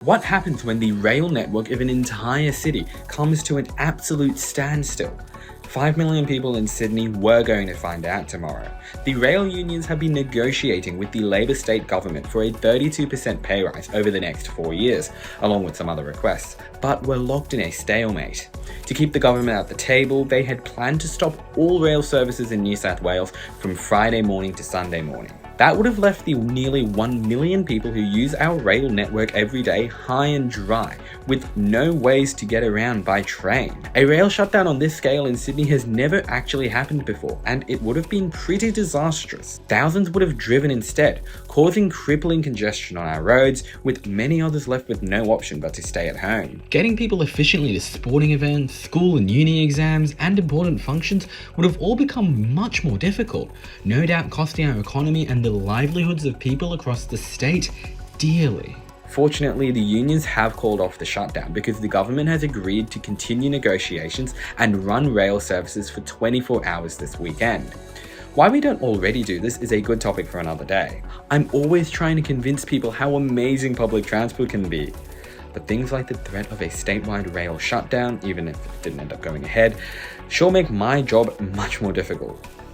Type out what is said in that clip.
What happens when the rail network of an entire city comes to an absolute standstill? 5 million people in Sydney were going to find out tomorrow. The rail unions have been negotiating with the Labor state government for a 32% pay rise over the next 4 years, along with some other requests, but were locked in a stalemate. To keep the government at the table, they had planned to stop all rail services in New South Wales from Friday morning to Sunday morning. That would have left the nearly 1 million people who use our rail network every day high and dry, with no ways to get around by train. A rail shutdown on this scale in Sydney has never actually happened before, and it would have been pretty disastrous. Thousands would have driven instead, causing crippling congestion on our roads, with many others left with no option but to stay at home. Getting people efficiently to sporting events, school and uni exams, and important functions would have all become much more difficult, no doubt costing our economy and the livelihoods of people across the state dearly. Fortunately, the unions have called off the shutdown because the government has agreed to continue negotiations and run rail services for 24 hours this weekend. Why we don't already do this is a good topic for another day. I'm always trying to convince people how amazing public transport can be. But things like the threat of a statewide rail shutdown, even if it didn't end up going ahead, sure make my job much more difficult.